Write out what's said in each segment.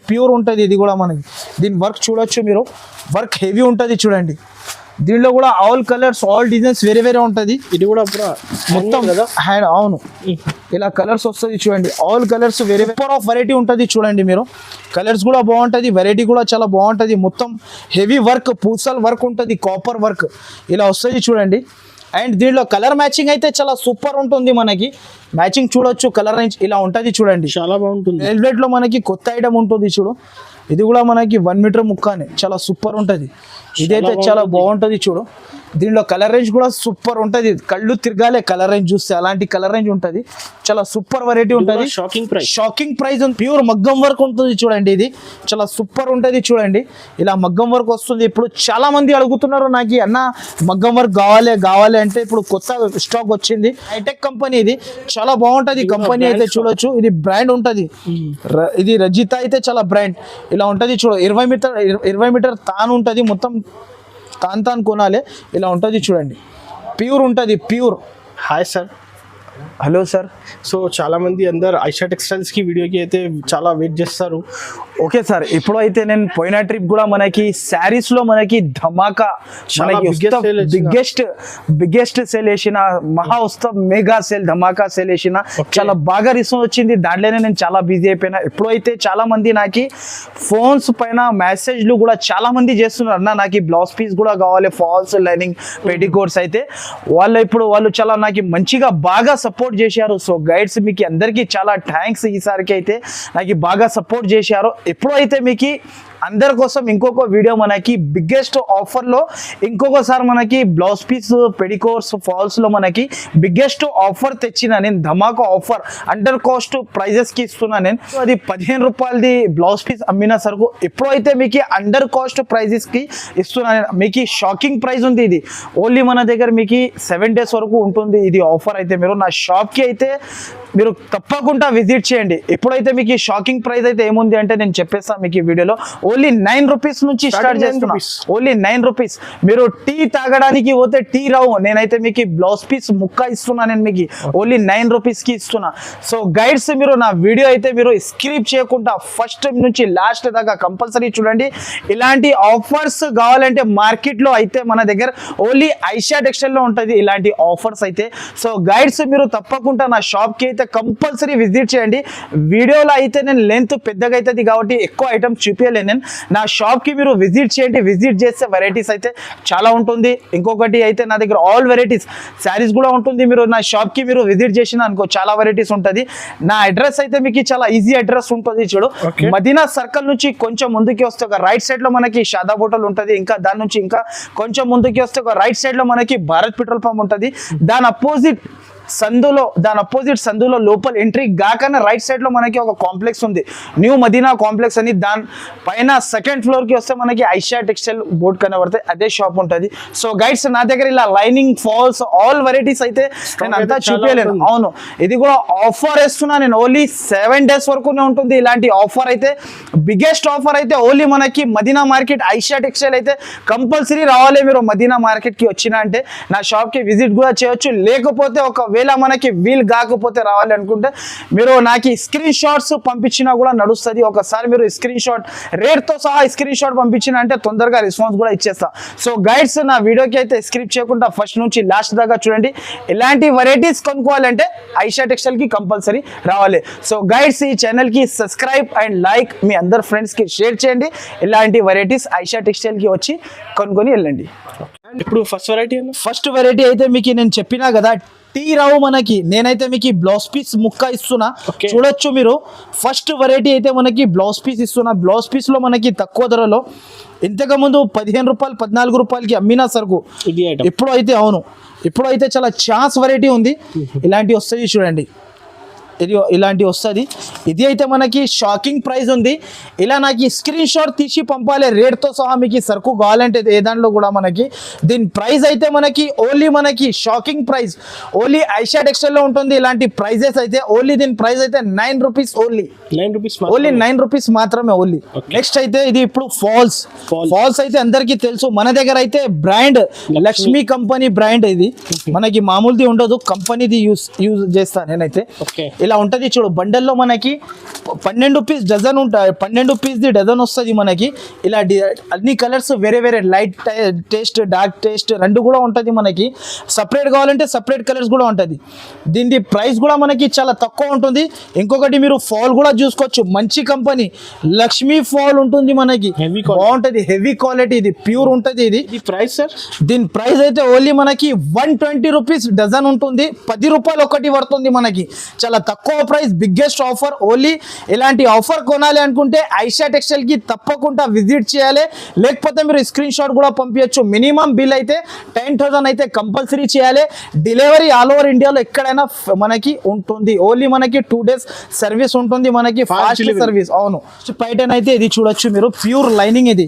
Pure ఉంటుంది ఇది కూడా మనకి. దీని వర్క్ చూడొచ్చు మీరు, వర్క్ హెవీ ఉంటుంది చూడండి. దీనిలో కూడా ఆల్ కలర్స్ ఆల్ డిజైన్స్ వేరే వేరే ఉంటుంది. ఇది కూడా మొత్తం హ్యాండ్ అవును ఇలా కలర్స్ వస్తుంది చూడండి. ఆల్ కలర్స్ వేరే సూపర్ ఆఫ్ వెరైటీ ఉంటుంది చూడండి మీరు. కలర్స్ కూడా బాగుంటుంది, వెరైటీ కూడా చాలా బాగుంటుంది. మొత్తం హెవీ వర్క్, పూసల్ వర్క్ ఉంటుంది, కాపర్ వర్క్ ఇలా వస్తుంది చూడండి. అండ్ దీంట్లో కలర్ మ్యాచింగ్ అయితే చాలా సూపర్ ఉంటుంది. మనకి మ్యాచింగ్ చూడొచ్చు, కలర్ రేంజ్ ఇలా ఉంటుంది చూడండి, చాలా బాగుంటుంది. వెల్వెట్ లో మనకి కొత్త ఐటమ్ ఉంటుంది చూడు. ఇది కూడా మనకి 1 మీటర్ ముక్కానే చాలా సూపర్ ఉంటుంది. ఇదైతే చాలా బాగుంటుంది చూడు. దీనిలో కలర్ రేంజ్ కూడా సూపర్ ఉంటుంది, కళ్ళు తిరగాలే కలర్ రేంజ్ చూస్తే, అలాంటి కలర్ రేంజ్ ఉంటుంది. చాలా సూపర్ వెరైటీ ఉంటుంది. షాకింగ్ ప్రైస్ ప్యూర్ మగ్గం వర్క్ ఉంటుంది చూడండి. ఇది చాలా సూపర్ ఉంటుంది చూడండి. ఇలా మగ్గం వర్క్ వస్తుంది. ఇప్పుడు చాలా మంది అడుగుతున్నారు నాకు, అన్న మగ్గం వర్క్ కావాలి అంటే ఇప్పుడు కొత్త స్టాక్ వచ్చింది. హైటెక్ కంపెనీ ఇది, చాలా బాగుంటుంది కంపెనీ అయితే చూడొచ్చు. ఇది బ్రాండ్ ఉంటుంది, ఇది రజిత అయితే చాలా బ్రాండ్ ఇలా ఉంటుంది చూడు. 20 మీటర్ తాను ఉంటుంది, మొత్తం తాను కొనాలి ఇలా ఉంటుంది చూడండి. ప్యూర్ ఉంటుంది, pure. Hi sir. Hello sir. So చాలా మంది అందరు ఐషా టెక్స్టైల్స్ కి వీడియోకి అయితే చాలా వెయిట్ చేస్తారు. ఓకే సార్, ఇప్పుడు అయితే నేను పోయిన ట్రిప్ కూడా మనకి శారీస్ లో మనకి ధమాకా, బిగ్గెస్ట్ సేల్ వేసిన, మహా ఉత్సవ్ మెగా సేల్, ధమాకా సేల్ వేసిన, చాలా బాగా రిస్పాన్స్ వచ్చింది. దాంట్లోనే నేను చాలా బిజీ అయిపోయినా. ఎప్పుడైతే చాలా మంది నాకు ఫోన్స్ పైన మెసేజ్లు కూడా చాలా మంది చేస్తున్నారు, అన్న నాకు బ్లౌజ్ పీస్ కూడా కావాలి, ఫాల్స్ లైనింగ్ పెట్టికోట్స్ అయితే వాళ్ళు చాలా నాకు మంచిగా బాగా సపోర్ట్ చేశారు. సో గైడ్స్ మీకు అందరికీ చాలా థ్యాంక్స్. ఈసారికి అయితే నాకు బాగా సపోర్ట్ చేశారు. ఎప్పుడైతే మీకు అందరి కోసం ఇంకొక వీడియో మనకి బిగ్గెస్ట్ ఆఫర్లో ఇంకొకసారి మనకి బ్లౌజ్ పీస్ పెడికోట్స్ ఫాల్స్ లో మనకి బిగ్గెస్ట్ ఆఫర్ తెచ్చిన నేను, ధమాకా ఆఫర్ అండర్ కాస్ట్ ప్రైజెస్కి ఇస్తున్నా నేను. అది 15 రూపాయలది బ్లౌజ్ పీస్ అమ్మిన సరుకు ఎప్పుడైతే మీకు అండర్ కాస్ట్ ప్రైజెస్కి ఇస్తున్నా నేను. మీకు షాకింగ్ ప్రైస్ ఉంది. ఇది ఓన్లీ మన దగ్గర మీకు 7 days వరకు ఉంటుంది ఇది ఆఫర్. అయితే మీరు నా షాప్కి అయితే మీరు తప్పకుండా విజిట్ చేయండి. ఎప్పుడైతే మీకు షాకింగ్ ప్రైస్ అయితే ఏముంది అంటే నేను చెప్పేస్తాను మీకు ఈ వీడియోలో. ఓన్లీ 9 రూపీస్ నుంచి స్టార్ట్ చేస్తున్నా, ఓన్లీ 9 రూపీస్. మీరు టీ తాగడానికి పోతే టీ రావు, నేనైతే మీకు బ్లౌజ్ పీస్ ముక్క ఇస్తున్నా నేను, మీకు ఓన్లీ 9 రూపీస్కి ఇస్తున్నా. సో గైడ్స్ మీరు నా వీడియో అయితే మీరు స్కిప్ చేయకుండా ఫస్ట్ నుంచి లాస్ట్ దాకా కంపల్సరీ చూడండి. ఇలాంటి ఆఫర్స్ కావాలంటే మార్కెట్లో అయితే మన దగ్గర ఓన్లీ ఐషా టెక్స్టైల్లో ఉంటుంది ఇలాంటి ఆఫర్స్ అయితే. సో గైడ్స్ మీరు తప్పకుండా నా షాప్కి అయితే కంపల్సరీ విజిట్ చేయండి. వీడియోలో అయితే నేను లెంత్ పెద్దగా అవుతుంది కాబట్టి ఎక్కువ ఐటమ్స్ చూపించలేను నేను. నా షాప్కి మీరు విజిట్ చేయండి, విజిట్ చేస్తే వెరైటీస్ అయితే చాలా ఉంటుంది. ఇంకొకటి అయితే నా దగ్గర ఆల్ వెరైటీస్ శారీస్ కూడా ఉంటుంది. మీరు నా షాప్కి మీరు విజిట్ చేసిన అనుకో చాలా వెరైటీస్ ఉంటుంది. నా అడ్రస్ అయితే మీకు చాలా ఈజీ అడ్రస్ ఉంటుంది చూడు. మదీనా సర్కిల్ నుంచి కొంచెం ముందుకి వస్తే ఒక రైట్ సైడ్ లో మనకి షాదా హోటల్ ఉంటుంది. ఇంకా దాని నుంచి ఇంకా కొంచెం ముందుకి వస్తే ఒక రైట్ సైడ్ లో మనకి భారత్ పెట్రోల్ పంప్ ఉంటుంది. దాని అపోజిట్ సందులో లోపల ఎంట్రీ గాకనే రైట్ సైడ్ లో మనకి ఒక కాంప్లెక్స్ ఉంది, న్యూ మదీనా కాంప్లెక్స్ అని. దాని పైన సెకండ్ ఫ్లోర్ కి వస్తే మనకి ఐషా టెక్స్టైల్ బోర్డ్ కనబడుతుంది, అదే షాప్ ఉంటుంది. సో గైడ్స్ నా దగ్గర ఇలా లైనింగ్ ఫాల్స్ ఆల్ వెరైటీస్ అయితే నేను అంతా చూపించలేను. అవును, ఇది కూడా ఆఫర్ వేస్తున్నా నేను. ఓన్లీ 7 days వరకునే ఉంటుంది ఇలాంటి ఆఫర్ అయితే. బిగ్గెస్ట్ ఆఫర్ అయితే ఓన్లీ మనకి మదీనా మార్కెట్ ఐషా టెక్స్టైల్ అయితే కంపల్సరీ రావాలి. మీరు మదీనా మార్కెట్ కి వచ్చినా అంటే నా షాప్ కి విజిట్ కూడా చేయొచ్చు. లేకపోతే ఒకవేళ మనకి వీల్ కాకపోతే రావాలి అనుకుంటే మీరు నాకు స్క్రీన్ షాట్స్ పంపించినా కూడా నడుస్తుంది. ఒకసారి మీరు స్క్రీన్ షాట్ రేట్ తో సహా స్క్రీన్ షాట్ పంపించిన అంటే తొందరగా రెస్పాన్స్ కూడా ఇచ్చేస్తా. సో గైడ్స్ నా వీడియోకి అయితే స్క్రిప్ట్ చేయకుండా ఫస్ట్ నుంచి లాస్ట్ దాకా చూడండి. ఇలాంటి వెరైటీస్ కొనుక్కోవాలంటే ఐషా టెక్స్టైల్ కి కంపల్సరీ రావాలి. సో గైడ్స్ ఈ ఛానల్ కి సబ్స్క్రైబ్ అండ్ లైక్ మీ అందరు ఫ్రెండ్స్ కి షేర్ చేయండి. ఇలాంటి వెరైటీస్ ఐషా టెక్స్టైల్ కి వచ్చి కొనుక్కొని వెళ్ళండి. ఇప్పుడు ఫస్ట్ వెరైటీ అయితే మీకు నేను చెప్పినా కదా, టీ రావు మనకి. నేనైతే మీకు బ్లౌజ్ పీస్ ముక్క ఇస్తున్నా చూడొచ్చు మీరు. ఫస్ట్ వెరైటీ అయితే మనకి బ్లౌజ్ పీస్ ఇస్తున్నా. బ్లౌజ్ పీస్ లో మనకి తక్కువ ధరలో ఇంతకు ముందు 15 రూపాయలు 14 రూపాయలకి అమ్మినా సరుకు ఇప్పుడు అయితే చాలా ఛాన్స్ వెరైటీ ఉంది. ఇలాంటివి వస్తాయి చూడండి, ఇది ఇలాంటి వస్తుంది. ఇది అయితే మనకి షాకింగ్ ప్రైస్ ఉంది. ఇలా నాకు స్క్రీన్ షాట్ తీసి పంపాలి రేట్తో సహా. మీకు సరుకు కావాలంటే ఏ దాంట్లో కూడా మనకి దీని ప్రైస్ అయితే మనకి ఓన్లీ మనకి షాకింగ్ ప్రైస్ ఓన్లీ ఐషా టెక్స్టైల్లో ఉంటుంది. ఇలాంటి ప్రైజెస్ అయితే ఓన్లీ దీని ప్రైస్ అయితే 9 రూపీస్, ఓన్లీ 9 రూపీస్ మాత్రమే ఓన్లీ. నెక్స్ట్ అయితే ఇది ఇప్పుడు ఫాల్స్ అయితే అందరికీ తెలుసు. మన దగ్గర అయితే బ్రాండ్ లక్ష్మీ కంపెనీ బ్రాండ్. ఇది మనకి మామూలుది ఉండదు, కంపెనీది యూజ్ చేస్తాను నేనైతే. ఇలా ఉంటుంది చూడు. బండల్లో మనకి 12 పీస్ డజన్ ఉంటాయి, 12 పీస్ది డజన్ వస్తుంది మనకి. ఇలా అన్ని కలర్స్ వేరే వేరే లైట్ టేస్ట్, డార్క్ టేస్ట్ రెండు కూడా ఉంటుంది మనకి. సపరేట్ కావాలంటే సపరేట్ కలర్స్ కూడా ఉంటుంది. దీని ప్రైస్ కూడా మనకి చాలా తక్కువ ఉంటుంది. ఇంకొకటి మీరు ఫాల్ కూడా చూసుకోవచ్చు, మంచి కంపెనీ లక్ష్మీ ఫాల్ ఉంటుంది మనకి, బాగుంటుంది, హెవీ క్వాలిటీ, ఇది ప్యూర్ ఉంటుంది. ఇది ప్రైస్ సార్, దీని ప్రైస్ అయితే ఓన్లీ మనకి 120 రూపీస్ డజన్ ఉంటుంది. 10 రూపాయలు ఒకటి పడుతుంది మనకి, చాలా తక్కువ ప్రైస్, బిగ్గెస్ట్ ఆఫర్. ఓన్లీ ఇలాంటి ఆఫర్ కొనాలి అనుకుంటే ఐషా టెక్స్టైల్ కి తప్పకుండా విజిట్ చేయాలి, లేకపోతే మీరు స్క్రీన్ షాట్ కూడా పంపించచ్చు. మినిమం బిల్ అయితే 10,000 అయితే కంపల్సరీ చేయాలి. డెలివరీ ఆల్ ఓవర్ ఇండియాలో ఎక్కడైనా మనకి ఉంటుంది. ఓన్లీ మనకి 2 days సర్వీస్ ఉంటుంది మనకి, ఫాస్ట్ సర్వీస్. అవును, పైటన్ అయితే ఇది చూడొచ్చు మీరు, ప్యూర్ లైనింగ్, ఇది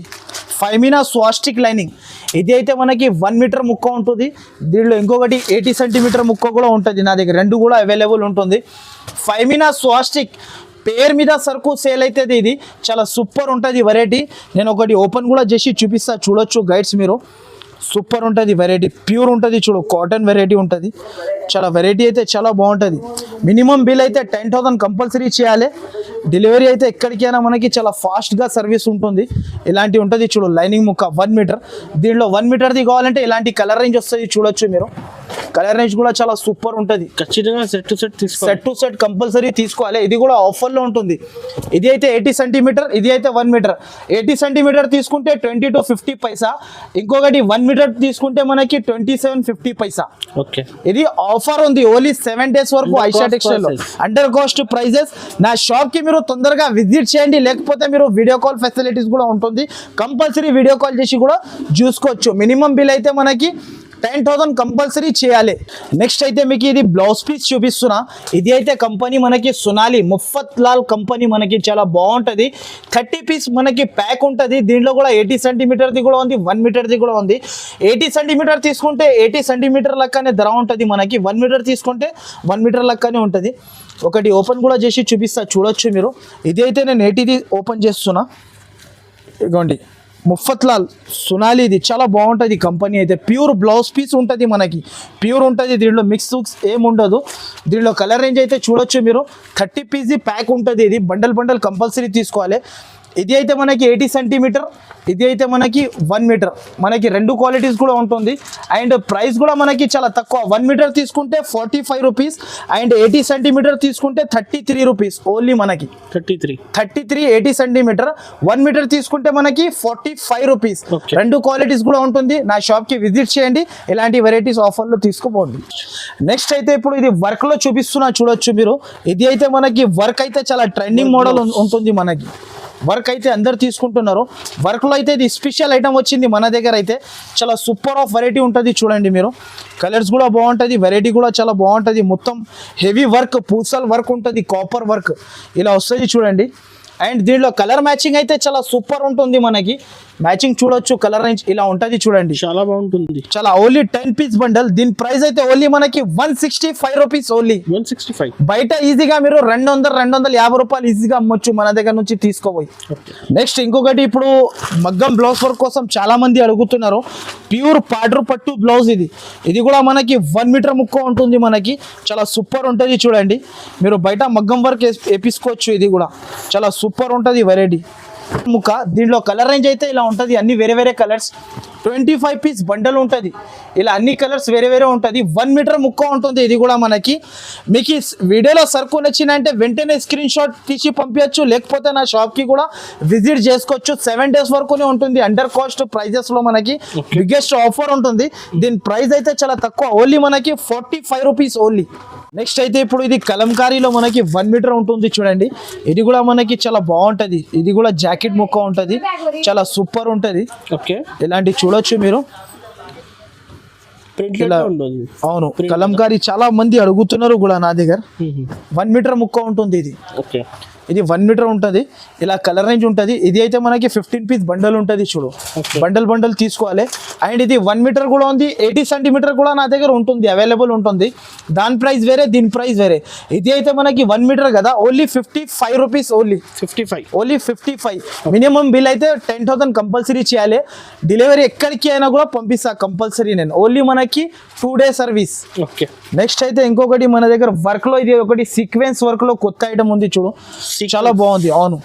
ఫైమినా స్వాస్టిక్ లైనింగ్. ఇది అయితే మనకి 1 మీటర్ ముక్క ఉంటుంది. దీనిలో ఇంకొకటి 80 సెంటీమీటర్ ముక్క కూడా ఉంటుంది, నా దగ్గర రెండు కూడా అవైలబుల్ ఉంటుంది. ఫైమినా స్వాస్టిక్ పేరు మీద సరుకు సేల్ అవుతుంది. ఇది చాలా సూపర్ ఉంటుంది వెరైటీ. నేను ఒకటి ఓపెన్ కూడా చేసి చూపిస్తా, చూడొచ్చు గైడ్స్ మీరు. సూపర్ ఉంటుంది వెరైటీ, ప్యూర్ ఉంటుంది చూడు, కాటన్ వెరైటీ ఉంటుంది. చాలా వెరైటీ అయితే చాలా బాగుంటుంది. మినిమం బిల్ అయితే 10,000 కంపల్సరీ చేయాలి. డెలివరీ అయితే ఎక్కడికైనా మనకి చాలా ఫాస్ట్గా సర్వీస్ ఉంటుంది. ఇలాంటి ఉంటుంది చూడు, లైనింగ్ ముక్క 1 మీటర్. దీనిలో 1 మీటర్ది కావాలంటే ఇలాంటి కలర్ రేంజ్ వస్తుంది, చూడొచ్చు మీరు. కలర్ రేంజ్ కూడా చాలా సూపర్ ఉంటుంది. ఖచ్చితంగా సెట్ టు సెట్ కంపల్సరీ తీసుకోవాలి. ఇది కూడా ఆఫర్లో ఉంటుంది. ఇది అయితే 80 సెంటీమీటర్, ఇది అయితే 1 మీటర్. 80 సెంటీమీటర్ తీసుకుంటే 20 to 50 పైసా, ఇంకొకటి 1 మీటర్ తీసుకుంటే మనకి 27.50 పైసా. ఓకే, ఇది ఆఫర్ ఉంది ఓన్లీ 7 days వరకు ఐషా టెక్స్టైల్ లో, అండర్ కాస్ట్ ప్రైజెస్. నా షాప్ కి మీరు తొందరగా విజిట్ చేయండి, లేకపోతే మీరు వీడియో కాల్ ఫెసిలిటీస్ కూడా ఉంటుంది, కంపల్సరీ వీడియో కాల్ చేసి కూడా చూసుకోవచ్చు. మినిమం బిల్ అయితే మనకి 10,000 కంపల్సరీ చేయాలి. నెక్స్ట్ అయితే మీకు ఇది బ్లౌజ్ పీస్ చూపిస్తున్నా. ఇది అయితే కంపెనీ మనకి సొనాలి ముఫత్ లాల్ కంపెనీ, మనకి చాలా బాగుంటుంది. 30 పీస్ మనకి ప్యాక్ ఉంటుంది. దీంట్లో కూడా 80 సెంటీమీటర్ది కూడా ఉంది, 1 మీటర్ది కూడా ఉంది. 80 సెంటీమీటర్ తీసుకుంటే 80 సెంటీమీటర్ లెక్కనే ధర ఉంటుంది మనకి, 1 మీటర్ తీసుకుంటే 1 మీటర్ లెక్కనే ఉంటుంది. ఒకటి ఓపెన్ కూడా చేసి చూపిస్తా, చూడొచ్చు మీరు. ఇది అయితే నేను 80ది ఓపెన్ చేస్తున్నా, ఇదిగోండి ముఫత్ లాల్ సొనాలి. ఇది చాలా బాగుంటుంది కంపెనీ అయితే, ప్యూర్ బ్లౌజ్ పీస్ ఉంటుంది మనకి, ప్యూర్ ఉంటుంది. దీంట్లో మిక్స్ ఏముండదు. దీంట్లో కలర్ రేంజ్ అయితే చూడొచ్చు మీరు. 30 పీస్ ప్యాక్ ఉంటుంది. ఇది బండల్ కంపల్సరీ తీసుకోవాలి. ఇది అయితే మనకి 80 సెంటీమీటర్, ఇది అయితే మనకి 1 మీటర్. మనకి రెండు క్వాలిటీస్ కూడా ఉంటుంది. అండ్ ప్రైస్ కూడా మనకి చాలా తక్కువ. 1 మీటర్ తీసుకుంటే 45 రూపీస్, అండ్ 80 సెంటీమీటర్ తీసుకుంటే 33 రూపీస్ ఓన్లీ మనకి. 33 80 సెంటీమీటర్. 1 మీటర్ తీసుకుంటే మనకి 45 రూపీస్. రెండు క్వాలిటీస్ కూడా ఉంటుంది. నా షాప్కి విజిట్ చేయండి, ఇలాంటి వెరైటీస్ ఆఫర్లో తీసుకోపోండి. నెక్స్ట్ అయితే ఇప్పుడు ఇది వర్క్లో చూపిస్తున్నా, చూడొచ్చు మీరు. ఇది అయితే మనకి వర్క్ అయితే చాలా ట్రెండింగ్ మోడల్ ఉంటుంది మనకి. వర్క్ అయితే అందరు తీసుకుంటున్నారు. వర్క్లో అయితే ఇది స్పెషల్ ఐటమ్ వచ్చింది మన దగ్గర అయితే, చాలా సూపర్ ఆఫ్ వెరైటీ ఉంటుంది. చూడండి మీరు, కలర్స్ కూడా బాగుంటుంది, వెరైటీ కూడా చాలా బాగుంటుంది. మొత్తం హెవీ వర్క్, పూసల్ వర్క్ ఉంటుంది, కాపర్ వర్క్ ఇలా వస్తుంది చూడండి. అండ్ దీంట్లో కలర్ మ్యాచింగ్ అయితే చాలా సూపర్ ఉంటుంది మనకి. మ్యాచింగ్ చూడొచ్చు, కలర్ రేంజ్ ఇలా ఉంటుంది చూడండి, చాలా బాగుంటుంది. చాలా ఓన్లీ 10 పీస్ బండల్. దీని ప్రైస్ అయితే ఓన్లీ మనకి 165 రూపీస్ ఓన్లీ. 165. బయట ఈజీగా మీరు 250 రూపాయలు ఈజీగా అమ్మొచ్చు మన దగ్గర నుంచి తీసుకోపోయి. నెక్స్ట్ ఇంకొకటి, ఇప్పుడు మగ్గం బ్లౌజ్ వర్క్ కోసం చాలా మంది అడుగుతున్నారు. ప్యూర్ పాడ్రు పట్టు బ్లౌజ్ ఇది కూడా మనకి 1 మీటర్ ముక్క ఉంటుంది మనకి, చాలా సూపర్ ఉంటుంది చూడండి. మీరు బయట మగ్గం వర్క్ వేపించుకోవచ్చు. ఇది కూడా చాలా సూపర్ ఉంటుంది వెరైటీ ముక్క. దీంట్లో కలర్ రేంజ్ అయితే ఇలా ఉంటుంది, అన్ని వేరే వేరే కలర్స్. 25 పీస్ బండల్ ఉంటుంది. ఇలా అన్ని కలర్స్ వేరే వేరే ఉంటుంది. 1 మీటర్ ముక్క ఉంటుంది. ఇది కూడా మనకి మీకు ఈ వీడియోలో సరుకు నచ్చిందంటే వెంటనే స్క్రీన్ షాట్ తీసి పంపించచ్చు, లేకపోతే నా షాప్కి కూడా విజిట్ చేసుకోవచ్చు. 7 days వరకునే ఉంటుంది. అండర్ కాస్ట్ ప్రైజెస్లో మనకి బిగ్గెస్ట్ ఆఫర్ ఉంటుంది. దీని ప్రైస్ అయితే చాలా తక్కువ, ఓన్లీ మనకి 45 రూపీస్ ఓన్లీ. నెక్స్ట్ అయితే ఇప్పుడు ఇది కలంకారీలో మనకి 1 మీటర్ ఉంటుంది చూడండి. ఇది కూడా మనకి చాలా బాగుంటుంది. ఇది కూడా జాకెట్ ముక్క ఉంటుంది, చాలా సూపర్ ఉంటుంది. ఓకే, ఇలాంటి చూడొచ్చు మీరు. అవును, కలంకారీ చాలా మంది అడుగుతున్నారు కూడా నా దగ్గర. 1 మీటర్ ముక్క ఉంటుంది ఇది. ఓకే, ఇది 1 మీటర్ ఉంటుంది, ఇలా కలర్ రేంజ్ ఉంటుంది. ఇది అయితే మనకి 15 పీస్ బండల్ ఉంటుంది చూడు, బండల్ తీసుకోవాలి. అండ్ ఇది 1 మీటర్ కూడా ఉంది, 80 సెంటీమీటర్ కూడా నా దగ్గర ఉంటుంది, అవైలబుల్ ఉంటుంది. దాని ప్రైస్ వేరే, దీని ప్రైస్ వేరే. ఇది అయితే మనకి 1 మీటర్ కదా, only 55 rupees, only 55. Minimum bill అయితే 10,000 కంపల్సరీ చేయాలి. డెలివరీ ఎక్కడికి అయినా కూడా పంపిస్తా కంపల్సరీ నేను, ఓన్లీ మనకి 2 డే సర్వీస్. ఓకే, నెక్స్ట్ అయితే ఇంకొకటి మన దగ్గర వర్క్ లో, ఇది ఒకటి సీక్వెన్స్ వర్క్ లో కొత్త ఐటమ్ ఉంది చూడు, చాలా బాగుంది. అవును,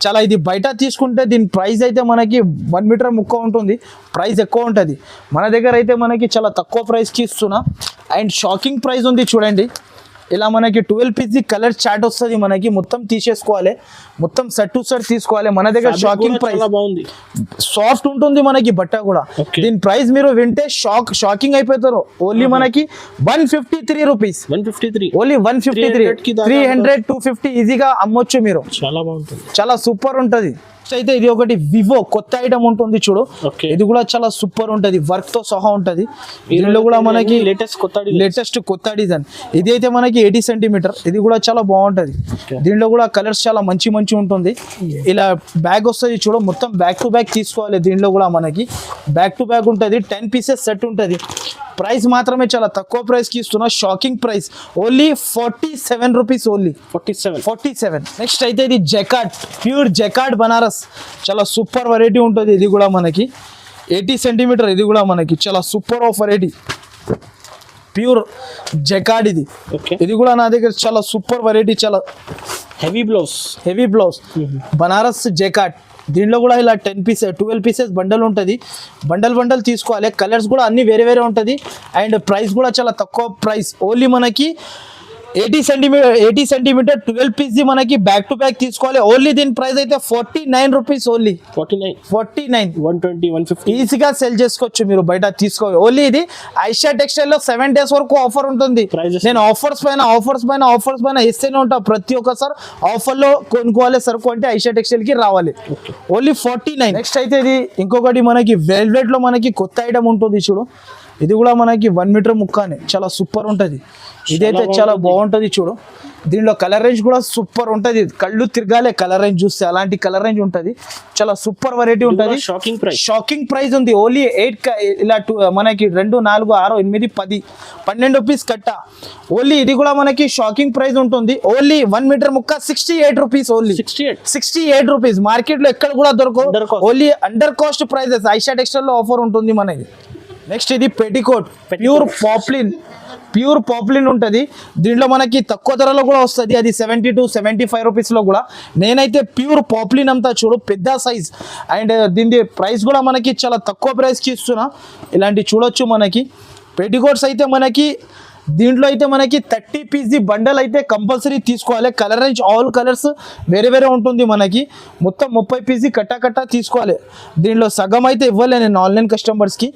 చాలా ఇది బయట తీసుకుంటే దీని ప్రైస్ అయితే మనకి 1 మీటర్ ముక్క ఉంటుంది, ప్రైస్ ఎక్కువ ఉంటుంది. మన దగ్గర అయితే మనకి చాలా తక్కువ ప్రైస్కి ఇస్తున్నా. అండ్ షాకింగ్ ప్రైస్ ఉంది చూడండి, ఇలా మనకి 12 పీస్ కలర్ చార్ట్ వస్తుంది, మనకి మొత్తం తీసేసుకోవాలి, మొత్తం సెట్ టు సెట్ తీసుకోవాలి. మన దగ్గర షాకింగ్ ప్రైస్, బాగుంది, సాఫ్ట్ ఉంటుంది మనకి బట్ట కూడా. దీని ప్రైస్ మీరు వింటే షాకింగ్ అయిపోతారు. ఓన్లీ మనకి 153 రూపీస్, ఓన్లీ 153, 300, 250 ఈజీగా అమ్మొచ్చు మీరు. చాలా బాగుంటుంది, చాలా సూపర్ ఉంటుంది. అయితే ఇది ఒకటి వివో కొత్త ఐటమ్ ఉంటుంది చూడు, ఇది కూడా చాలా సూపర్ ఉంటుంది, వర్క్ తో సహా ఉంటుంది. దీనిలో కూడా మనకి లేటెస్ట్ కొత్త డిజైన్. ఇది అయితే మనకి 80 సెంటీమీటర్, ఇది కూడా చాలా బాగుంటుంది. దీనిలో కూడా కలర్స్ చాలా మంచి ఉంటుంది. ఇలా బ్యాగ్ వస్తుంది చూడు, మొత్తం బ్యాక్ టు బ్యాక్ తీసుకోవాలి. దీనిలో కూడా మనకి బ్యాక్ టు బ్యాక్ ఉంటుంది, 10 పీసెస్ సెట్ ఉంటుంది. ప్రైస్ మాత్రమే చాలా తక్కువ ప్రైస్కి ఇస్తున్నా, shocking price, only 47 rupees, only 47. Next అయితే ఇది జకార్డ్, ప్యూర్ జకార్డ్ బనారస్, చాలా సూపర్ వెరైటీ ఉంటుంది. ఇది కూడా మనకి 80 సెంటీమీటర్, ఇది కూడా మనకి చాలా super of variety, pure jacquard. ఇది కూడా నా దగ్గర చాలా సూపర్ వెరైటీ, చాలా హెవీ బ్లౌజ్ బనారస్ జకార్డ్. దీనిలో కూడా ఇలా 12 పీసెస్ బండల్ ఉంటుంది, బండల్ తీసుకోవాలి. కలర్స్ కూడా అన్ని వేరే ఉంటుంది. అండ్ ప్రైస్ కూడా చాలా తక్కువ ప్రైస్, ఓన్లీ మనకి 80 సెంటీమీటర్ 12 పీస్ మనకి బ్యాక్ టు బ్యాక్ తీసుకోవాలి. ఓన్లీ దీని ప్రైస్ అయితే 49 రూపీస్, ఓన్లీ 49, 120, 150 ఈజీగా సెల్ చేసుకోవచ్చు మీరు బయట తీసుకోవాలి. ఓన్లీ ఇది ఐషా టెక్స్టైల్ లో 7 days వరకు ఆఫర్ ఉంటుంది. నేను ఆఫర్స్ పైన ఇస్తూనే ఉంటా, ప్రతి ఒక్కసారి ఆఫర్ లో కొనుక్కోవాలి సరుకు అంటే ఐషా టెక్స్టైల్ కి రావాలి. ఓన్లీ 49. నెక్స్ట్ అయితే ఇది ఇంకొకటి మనకి వెల్వెట్ లో మనకి కొత్త ఐటమ్ ఉంటుంది చూడు, ఇది కూడా మనకి 1 మీటర్ ముక్కనే, చాలా సూపర్ ఉంటుంది. ఇదైతే చాలా బాగుంటుంది చూడు. దీనిలో కలర్ రేంజ్ కూడా సూపర్ ఉంటుంది, కళ్ళు తిరగాలి కలర్ రేంజ్ చూస్తే, అలాంటి కలర్ రేంజ్ ఉంటుంది. చాలా సూపర్ వెరైటీ ఉంటుంది. షాకింగ్ ప్రైస్ ఉంది, ఓన్లీ 8 ఇలా మనకి 2, 4, 6, 8, 10, 12 పీస్ కట్ట. ఓన్లీ ఇది కూడా మనకి షాకింగ్ ప్రైస్ ఉంటుంది. ఓన్లీ 1 మీటర్ ముక్క 68 రూపీస్, ఓన్లీ 68 రూపీస్. మార్కెట్ లో ఎక్కడ కూడా దొరకవు, only under cost prices. Aisha textile లో ఆఫర్ ఉంటుంది మనకి. నెక్స్ట్ ఇది పెటికోట్, ప్యూర్ పాప్లిన్ ఉంటుంది. దీంట్లో మనకి తక్కువ ధరలో కూడా వస్తుంది, అది 70 to 75 రూపీస్లో కూడా. నేనైతే ప్యూర్ పాప్లిన్ అంతా చూడు, పెద్ద సైజ్. అండ్ దీని ప్రైస్ కూడా మనకి చాలా తక్కువ ప్రైస్కి ఇస్తున్నా. ఇలాంటి చూడొచ్చు మనకి పెటికోట్స్ అయితే మనకి. దీంట్లో అయితే మనకి 30 పీస్ బండల్ అయితే కంపల్సరీ తీసుకోవాలి. కలర్ రేంజ్ ఆల్ కలర్స్ వేరే ఉంటుంది మనకి. మొత్తం 30 పీస్ కట్ట తీసుకోవాలి. దీనిలో సగం అయితే ఇవ్వలే నేను ఆన్లైన్ కస్టమర్స్కి,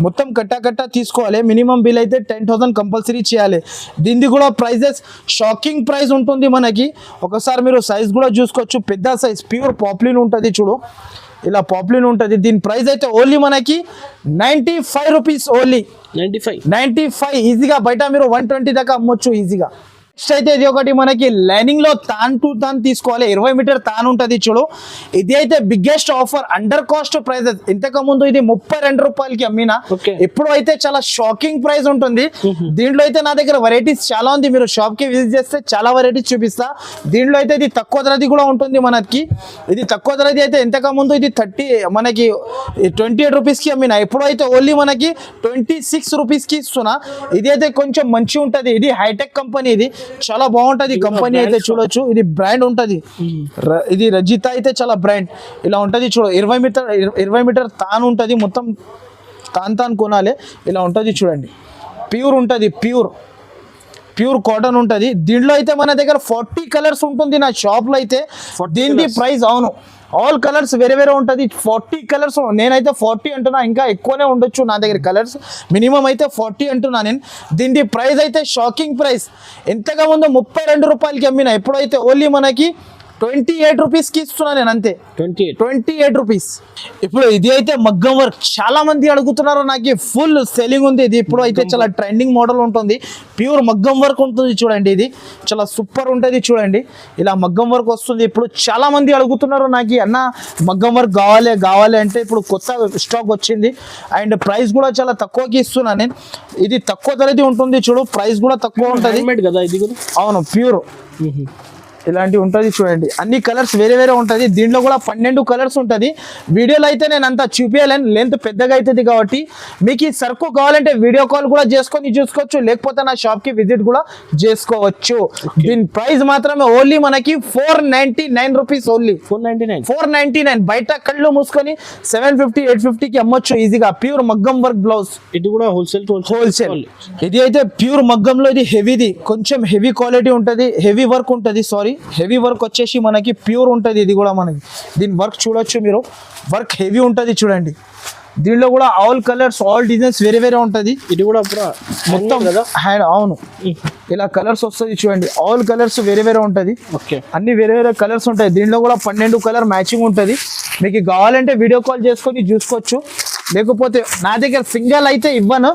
మొత్తం కట్ట తీసుకోవాలి. మినిమం బిల్ అయితే 10,000 కంపల్సరీ చేయాలి. దీనిది కూడా ప్రైజెస్ షాకింగ్ ప్రైస్ ఉంటుంది మనకి. ఒకసారి మీరు సైజ్ కూడా చూసుకోవచ్చు, పెద్ద సైజ్ ప్యూర్ పాప్లిన్ ఉంటుంది చూడు, ఇలా పాప్లిన్ ఉంటుంది. దీని ప్రైస్ అయితే ఓన్లీ మనకి 95 రూపీస్, ఓన్లీ 95. ఈజీగా బయట మీరు 120 దాకా అమ్మొచ్చు ఈజీగా. నెక్స్ట్ అయితే ఇది ఒకటి మనకి లైనింగ్ లో తాన్ టు తాన్ తీసుకోవాలి, 20 మీటర్ తాన్ ఉంటుంది చూడు. ఇది అయితే biggest offer, under cost prices. ఇంతకు ముందు ఇది 32 రూపాయలకి అమ్మినా, ఇప్పుడు అయితే చాలా షాకింగ్ ప్రైస్ ఉంటుంది. దీంట్లో అయితే నా దగ్గర వెరైటీస్ చాలా ఉంది, మీరు షాప్ కి విజిట్ చేస్తే చాలా వెరైటీస్ చూపిస్తా. దీంట్లో అయితే ఇది తక్కువ ధరది కూడా ఉంటుంది మనకి. ఇది తక్కువ ధరది అయితే ఇంతకు ముందు ఇది 28 రూపీస్కి అమ్మినా, ఇప్పుడు అయితే ఓన్లీ మనకి 26 రూపీస్కి ఇస్తున్నా. ఇది అయితే కొంచెం మంచి ఉంటుంది, ఇది హైటెక్ కంపెనీ, ఇది చాలా బాగుంటది కంపెనీ అయితే చూడొచ్చు. ఇది బ్రాండ్ ఉంటది, ఇది రజిత అయితే చాలా బ్రాండ్. ఇలా ఉంటది చూడు, 20 మీటర్ తాన్ ఉంటది, మొత్తం తాన్ కొనాలి. ఇలా ఉంటది చూడండి, ప్యూర్ ఉంటది, ప్యూర్ కాటన్ ఉంటుంది. దీంట్లో అయితే మన దగ్గర 40 కలర్స్ ఉంటుంది నా షాప్ లో అయితే. దీనికి ప్రైస్ అవును ఆల్ కలర్స్ వేరే ఉంటుంది, 40 కలర్స్. నేనైతే 40 అంటున్నా, ఇంకా ఎక్కువనే ఉండొచ్చు నా దగ్గర కలర్స్. మినిమం అయితే 40 అంటున్నా నేను. దీని ప్రైస్ అయితే షాకింగ్ ప్రైస్. ఎంతగా ముందు 32 రూపాయలకి అమ్మినా, ఎప్పుడైతే ఓన్లీ మనకి 28 రూపీస్కి ఇస్తున్నా నేను అంతే. 28 రూపీస్. ఇప్పుడు ఇది అయితే మగ్గం వర్క్ చాలా మంది అడుగుతున్నారు, నాకు ఫుల్ సెల్లింగ్ ఉంది ఇది. ఇప్పుడు అయితే చాలా ట్రెండింగ్ మోడల్ ఉంటుంది, ప్యూర్ మగ్గం వర్క్ ఉంటుంది చూడండి. ఇది చాలా సూపర్ ఉంటుంది చూడండి, ఇలా మగ్గం వర్క్ వస్తుంది. ఇప్పుడు చాలా మంది అడుగుతున్నారు నాకు, అన్న మగ్గం వర్క్ కావాలి అంటే ఇప్పుడు కొత్త స్టాక్ వచ్చింది అండ్ ప్రైస్ కూడా చాలా తక్కువకి ఇస్తున్నా నేను. ఇది తక్కువ ధరది ఉంటుంది చూడు, ప్రైస్ కూడా తక్కువ ఉంటుంది కదా ఇది కూడా. అవును ప్యూర్ ఇలాంటి ఉంటుంది చూడండి. అన్ని కలర్స్ వేరే వేరే ఉంటుంది, దీంట్లో కూడా 12 కలర్స్ ఉంటుంది. వీడియోలో అయితే నేను అంతా చూపించలేను, లెంత్ పెద్దగా అవుతుంది కాబట్టి. మీకు ఈ సరుకు కావాలంటే వీడియో కాల్ కూడా చేసుకొని చూసుకోవచ్చు, లేకపోతే నా షాప్కి విజిట్ కూడా చేసుకోవచ్చు. దీని ప్రైస్ మాత్రమే ఓన్లీ మనకి 499 రూపీస్ ఓన్లీ. 499. బయట కళ్ళు మూసుకొని 750 850కి అమ్మొచ్చు ఈజీగా. ప్యూర్ మగ్గం వర్క్ బ్లౌజ్, ఇది కూడా హోల్సేల్. ఇది అయితే ప్యూర్ మగ్గంలో ఇది హెవీది, కొంచెం హెవీ క్వాలిటీ ఉంటుంది, హెవీ వర్క్ ఉంటుంది. సారీ, హెవీ వర్క్ వచ్చేసి మనకి ప్యూర్ ఉంటుంది. ఇది కూడా మనకి దీని వర్క్ చూడొచ్చు మీరు, వర్క్ హెవీ ఉంటుంది చూడండి. దీనిలో కూడా ఆల్ కలర్స్ ఆల్ డిజైన్స్ వేరే వేరే ఉంటుంది. ఇది కూడా పూరా మొత్తం హ్యాండ్, అవును ఇలా కలర్స్ వస్తుంది చూడండి, ఆల్ కలర్స్ వేరే వేరే ఉంటుంది. ఓకే, అన్ని వేరే వేరే కలర్స్ ఉంటాయి. దీనిలో కూడా 12 కలర్ మ్యాచింగ్ ఉంటుంది. మీకు కావాలంటే వీడియో కాల్ చేసుకొని చూసుకోవచ్చు, లేకపోతే నా దగ్గర సింగల్ అయితే ఇవ్వను.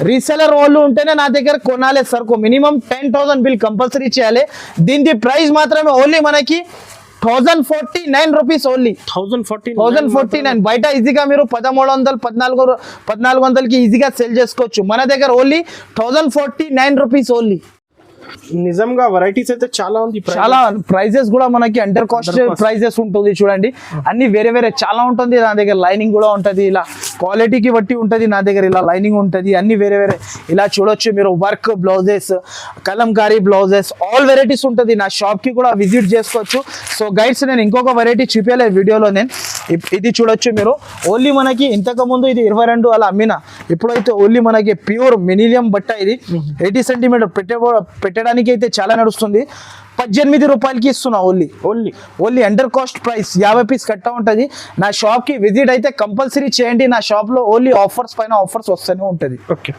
రీసెలర్ వాళ్ళు ఉంటేనే నా దగ్గర కొనాలి సరుకు. మినిమం 10,000 బిల్ కంపల్సరీ చేయాలి. దీని ప్రైస్ మాత్రమే ఓన్లీ మనకి 1049 రూపీస్ ఓన్లీ. 1049. బయట ఈజీగా మీరు 1300 1400కి ఈజీగా సెల్ చేసుకోవచ్చు. మన దగ్గర ఓన్లీ 1049 రూపీస్ ఓన్లీ. నిజంగా వెరైటీస్ అయితే చాలా ఉంది, చాలా ప్రైజెస్ కూడా మనకి అండర్ కాస్ట్ ప్రైజెస్ ఉంటుంది చూడండి. అన్ని వేరే వేరే చాలా ఉంటుంది. నా దగ్గర లైనింగ్ కూడా ఉంటుంది, ఇలా క్వాలిటీకి బట్టి ఉంటుంది. నా దగ్గర ఇలా లైనింగ్ ఉంటుంది, అన్ని వేరే వేరే ఇలా చూడొచ్చు మీరు. Work blouses, Kalamkari blouses, all varieties ఉంటుంది. నా షాప్కి కూడా విజిట్ చేసుకోవచ్చు. సో గైడ్స్, నేను ఇంకొక వెరైటీ చూపించలేదు వీడియోలో. నేను ఇది చూడొచ్చు మీరు. ఓన్లీ మనకి ఇంతకు ముందు ఇది 22 అలా అమ్మిన, ఇప్పుడైతే ఓన్లీ మనకి ప్యూర్ మినిలియం బట్ట. ఇది 80 సెంటీమీటర్ పెట్టడానికి అయితే చాలా నడుస్తుంది. 18 రూపాయలకి ఇస్తున్నా only under cost price. 50 piece కట్ట ఉంటుంది. నా షాప్కి విజిట్ అయితే కంపల్సరీ చేయండి. నా షాప్లో ఓన్లీ ఆఫర్స్ పైన ఆఫర్స్ వస్తూనే ఉంటుంది. ఓకే.